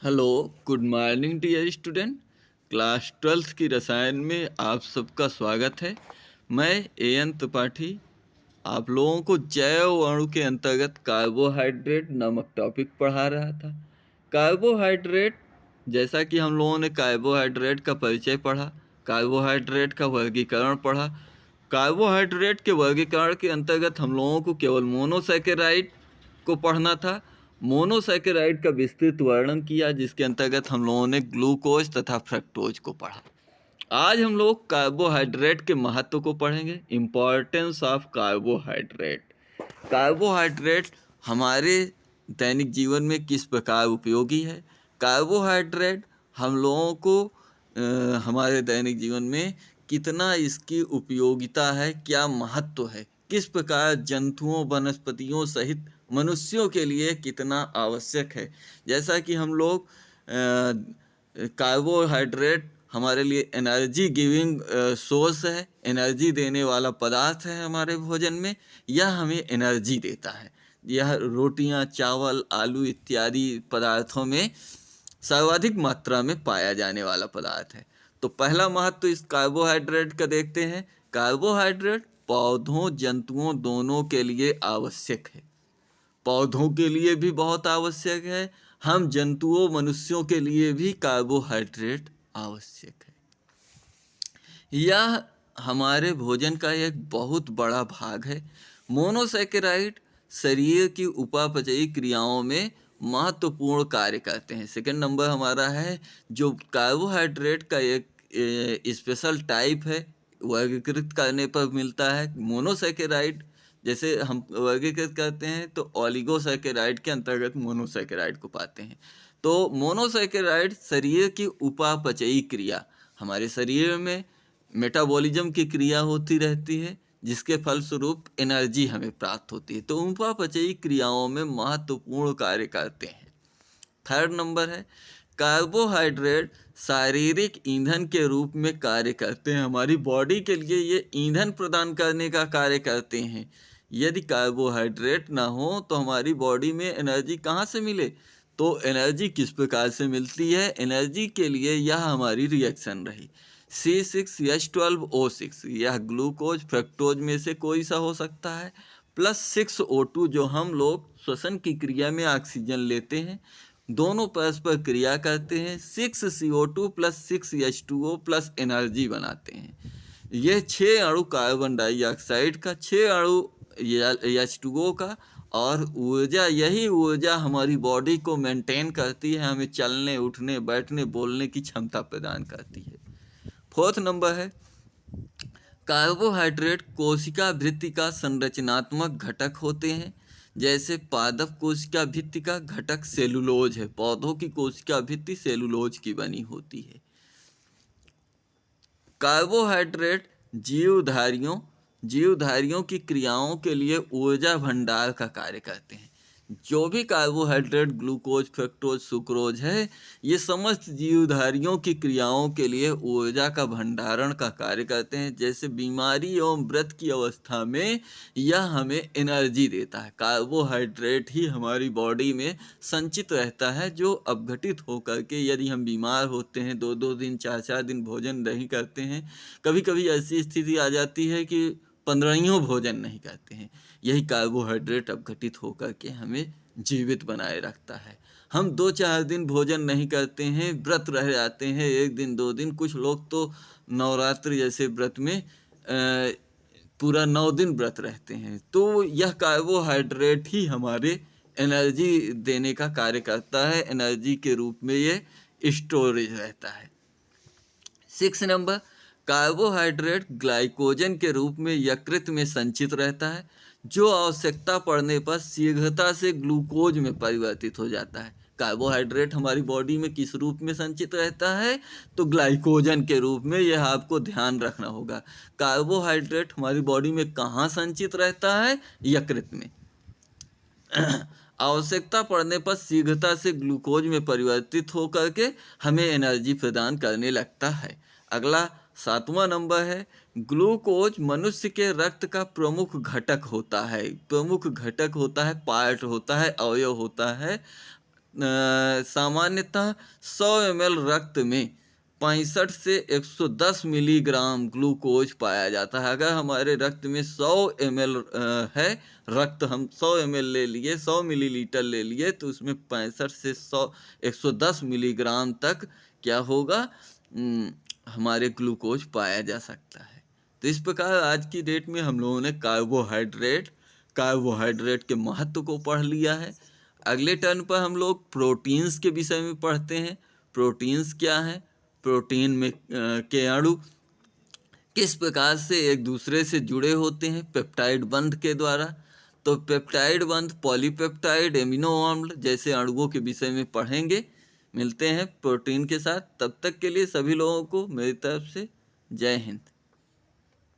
Hello, good morning dear student. Class 12th की रसायन में आप सबका स्वागत है। मैं एएन त्रिपाठी आप लोगों को जैव अणु के अंतर्गत कार्बोहाइड्रेट नामक टॉपिक पढ़ा रहा था। कार्बोहाइड्रेट, जैसा कि हम लोगों ने कार्बोहाइड्रेट का परिचय पढ़ा, कार्बोहाइड्रेट का वर्गीकरण पढ़ा। कार्बोहाइड्रेट के वर्गीकरण के अंतर्गत हम लोगों को केवल मोनोसैकेराइड को पढ़ना था। मोनोसैकेराइड का विस्तृत वर्णन किया, जिसके अंतर्गत हम लोगों ने ग्लूकोज तथा फ्रक्टोज को पढ़ा। आज हम लोग कार्बोहाइड्रेट के महत्व को पढ़ेंगे, इम्पॉर्टेंस ऑफ कार्बोहाइड्रेट। कार्बोहाइड्रेट हमारे दैनिक जीवन में किस प्रकार उपयोगी है। कार्बोहाइड्रेट हम लोगों को हमारे दैनिक जीवन में कितना इसकी उपयोगिता है, क्या महत्व है, किस प्रकार जंतुओं वनस्पतियों सहित मनुष्यों के लिए कितना आवश्यक है। जैसा कि हम लोग कार्बोहाइड्रेट हमारे लिए एनर्जी गिविंग सोर्स है, एनर्जी देने वाला पदार्थ है हमारे भोजन में। यह हमें एनर्जी देता है। यह रोटियां, चावल, आलू इत्यादि पदार्थों में सर्वाधिक मात्रा में पाया जाने वाला पदार्थ है। तो पहला महत्व इस कार्बोहाइड्रेट का देखते हैं। कार्बोहाइड्रेट पौधों जंतुओं दोनों के लिए आवश्यक है। पौधों के लिए भी बहुत आवश्यक है, हम जंतुओं मनुष्यों के लिए भी कार्बोहाइड्रेट आवश्यक है। यह हमारे भोजन का एक बहुत बड़ा भाग है। मोनोसैकेराइड शरीर की उपापचयी क्रियाओं में महत्वपूर्ण कार्य करते हैं। सेकंड नंबर हमारा है जो कार्बोहाइड्रेट का एक स्पेशल टाइप है, वर्गीकृत करने पर मिलता है। मोनोसैकेराइड जैसे हम वर्गीकृत करते हैं तो ओलिगोसैकेराइड के अंतर्गत मोनोसैकेराइड को पाते हैं। तो मोनोसैकेराइड शरीर की उपापचयी क्रिया, हमारे शरीर में मेटाबॉलिज्म की क्रिया होती रहती है, जिसके फलस्वरूप एनर्जी हमें प्राप्त होती है। तो उपापचयी क्रियाओं में महत्वपूर्ण कार्य करते हैं। थर्ड नंबर है कार्बोहाइड्रेट शारीरिक ईंधन के रूप में कार्य करते हैं। हमारी बॉडी के लिए ये ईंधन प्रदान करने का कार्य करते हैं। यदि कार्बोहाइड्रेट ना हो तो हमारी बॉडी में एनर्जी कहाँ से मिले। तो एनर्जी किस प्रकार से मिलती है, एनर्जी के लिए यह हमारी रिएक्शन रही C6H12O6। यह ग्लूकोज फ्रक्टोज में से कोई सा हो सकता है, प्लस 6O2 जो हम लोग श्वसन की क्रिया में ऑक्सीजन लेते हैं, दोनों परस्पर क्रिया करते हैं, 6CO2 plus 6H2O plus energy बनाते हैं। ये 6 अणु कार्बन डाइऑक्साइड का, 6 अणु H2O का, और ऊर्जा, यही ऊर्जा हमारी बॉडी को मेंटेन करती है, हमें चलने उठने बैठने बोलने की क्षमता प्रदान करती है। फोर्थ नंबर है कार्बोहाइड्रेट कोशिका भित्ति का संरचनात्मक घटक होते हैं। जैसे पादप कोशिका भित्ति का घटक सेलुलोज है, पौधों की कोशिका भित्ति सेलुलोज की बनी होती है। कार्बोहाइड्रेट जीवधारियों की क्रियाओं के लिए ऊर्जा भंडार का कार्य करते हैं। जो भी कार्बोहाइड्रेट ग्लूकोज फ्रक्टोज सुक्रोज है, ये समस्त जीवधारियों की क्रियाओं के लिए ऊर्जा का भंडारण का कार्य करते हैं। जैसे बीमारी एवं व्रत की अवस्था में यह हमें एनर्जी देता है। कार्बोहाइड्रेट ही हमारी बॉडी में संचित रहता है, जो अपघटित होकर के यदि हम बीमार होते हैं, 2-2 दिन 4-4 दिन भोजन नहीं करते हैं, कभी कभी ऐसी स्थिति आ जाती है कि 15 भोजन नहीं करते हैं, यही कार्बोहाइड्रेट अपघटित होकर के हमें जीवित बनाए रखता है। हम 2-4 दिन भोजन नहीं करते हैं, व्रत रह जाते हैं 1 दिन 2 दिन, कुछ लोग तो नवरात्रि जैसे व्रत में पूरा 9 दिन व्रत रहते हैं। तो यह कार्बोहाइड्रेट ही हमारे एनर्जी देने का कार्य करता है, एनर्जी के रूप में ये स्टोरेज रहता है। 6 नंबर कार्बोहाइड्रेट ग्लाइकोजन के रूप में यकृत में संचित रहता है, जो आवश्यकता पड़ने पर शीघ्रता से ग्लूकोज में परिवर्तित हो जाता है। कार्बोहाइड्रेट हमारी बॉडी में किस रूप में संचित रहता है, तो ग्लाइकोजन के रूप में, यह आपको ध्यान रखना होगा। कार्बोहाइड्रेट हमारी बॉडी में कहाँ संचित रहता है, यकृत में। आवश्यकता पड़ने पर शीघ्रता से ग्लूकोज में परिवर्तित होकर के हमें एनर्जी प्रदान करने लगता है। अगला 7वां नंबर है ग्लूकोज मनुष्य के रक्त का प्रमुख घटक होता है, पार्ट होता है, अवयव होता है। सामान्यतः 100 ml रक्त में 65 से 110 मिलीग्राम ग्लूकोज पाया जाता है। अगर हमारे रक्त में 100 ml है रक्त, हम 100 ml ले लिए, 100 मिलीलीटर ले लिए, तो उसमें 65 से 110 मिलीग्राम तक क्या होगा, हमारे ग्लूकोज पाया जा सकता है। तो इस प्रकार आज की डेट में हम लोगों ने कार्बोहाइड्रेट के महत्व को पढ़ लिया है। अगले टर्न पर हम लोग प्रोटीन्स के विषय में पढ़ते हैं। प्रोटीन्स क्या है, प्रोटीन में के अणु किस प्रकार से एक दूसरे से जुड़े होते हैं पेप्टाइड बंध के द्वारा। तो पेप्टाइड बंध, पॉलीपेप्टाइड, एमिनो अम्ल जैसे अणुओं के विषय में पढ़ेंगे। मिलते हैं प्रोटीन के साथ, तब तक के लिए सभी लोगों को मेरी तरफ से जय हिंद।